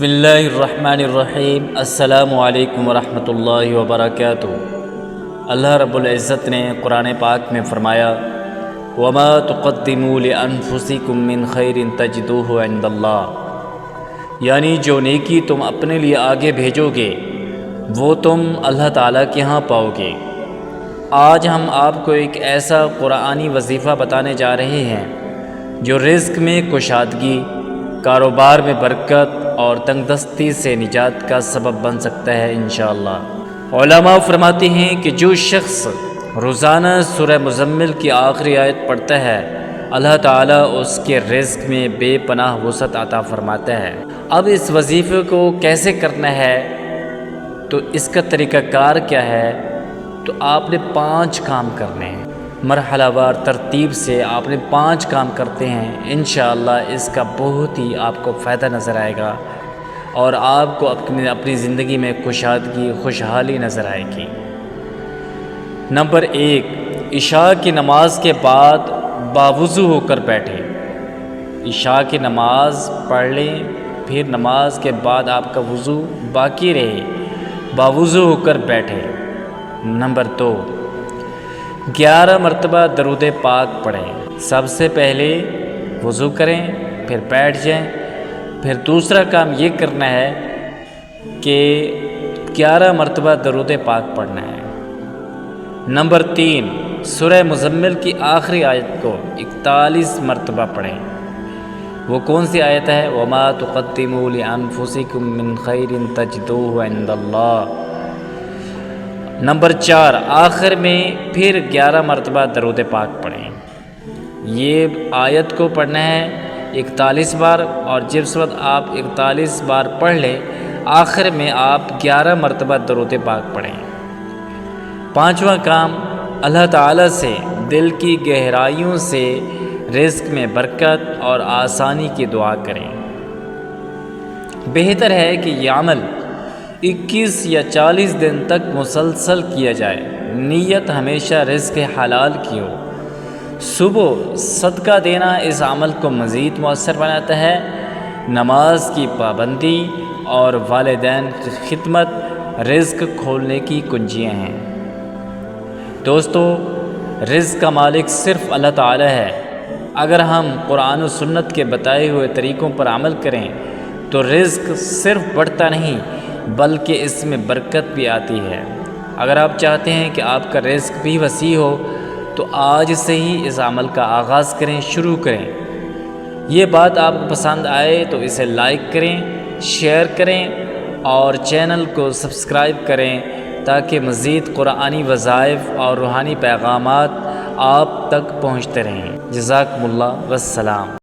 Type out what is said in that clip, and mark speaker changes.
Speaker 1: بسم اللہ الرحمن الرحیم۔ السلام علیکم ورحمۃ اللہ وبرکاتہ۔ اللہ رب العزت نے قرآن پاک میں فرمایا وما تقدموا لانفسکم من خیر تجدوہ عند اللہ، یعنی جو نیکی تم اپنے لیے آگے بھیجو گے وہ تم اللہ تعالیٰ کے ہاں پاؤ گے۔ آج ہم آپ کو ایک ایسا قرآنی وظیفہ بتانے جا رہے ہیں جو رزق میں کشادگی، کاروبار میں برکت اور تنگ دستی سے نجات کا سبب بن سکتا ہے انشاءاللہ۔ علماء فرماتے ہیں کہ جو شخص روزانہ سورہ مزمل کی آخری آیت پڑھتا ہے اللہ تعالیٰ اس کے رزق میں بے پناہ وسعت عطا فرماتا ہے۔ اب اس وظیفے کو کیسے کرنا ہے، تو اس کا طریقہ کار کیا ہے؟ تو آپ نے 5 کام کرنے ہیں، مرحلہ وار ترتیب سے آپ نے 5 کام کرتے ہیں۔ انشاءاللہ اس کا بہت ہی آپ کو فائدہ نظر آئے گا اور آپ کو اپنی زندگی میں کشادگی، خوشحالی نظر آئے گی۔ نمبر 1، عشاء کی نماز کے بعد باوضو ہو کر بیٹھیں۔ عشاء کی نماز پڑھ لیں، پھر نماز کے بعد آپ کا وضو باقی رہے، باوضو ہو کر بیٹھیں۔ نمبر 2، 11 مرتبہ درود پاک پڑھیں۔ سب سے پہلے وضو کریں، پھر بیٹھ جائیں، پھر دوسرا کام یہ کرنا ہے کہ 11 مرتبہ درود پاک پڑھنا ہے۔ نمبر 3، سورہ مزمل کی آخری آیت کو 41 مرتبہ پڑھیں۔ وہ کون سی آیت ہے؟ وَمَا تُقَدِّمُوا لِأَنفُسِكُم مِّن خَيْرٍ تَجِدُوهُ عِندَ اللَّهِ۔ نمبر 4، آخر میں پھر 11 مرتبہ درود پاک پڑھیں۔ یہ آیت کو پڑھنا ہے 41 بار، اور جس وقت آپ 41 بار پڑھ لیں آخر میں آپ 11 مرتبہ درود پاک پڑھیں۔ 5واں کام، اللہ تعالیٰ سے دل کی گہرائیوں سے رزق میں برکت اور آسانی کی دعا کریں۔ بہتر ہے کہ یہ عمل 21 یا 40 دن تک مسلسل کیا جائے۔ نیت ہمیشہ رزق حلال کی ہو۔ صبح صدقہ دینا اس عمل کو مزید مؤثر بناتا ہے۔ نماز کی پابندی اور والدین کی خدمت رزق کھولنے کی کنجیاں ہیں۔ دوستو، رزق کا مالک صرف اللہ تعالی ہے۔ اگر ہم قرآن و سنت کے بتائے ہوئے طریقوں پر عمل کریں تو رزق صرف بڑھتا نہیں بلکہ اس میں برکت بھی آتی ہے۔ اگر آپ چاہتے ہیں کہ آپ کا رزق بھی وسیع ہو تو آج سے ہی اس عمل کا آغاز کریں، شروع کریں۔ یہ بات آپ کو پسند آئے تو اسے لائک کریں، شیئر کریں اور چینل کو سبسکرائب کریں تاکہ مزید قرآنی وظائف اور روحانی پیغامات آپ تک پہنچتے رہیں۔ جزاکم اللہ، والسلام۔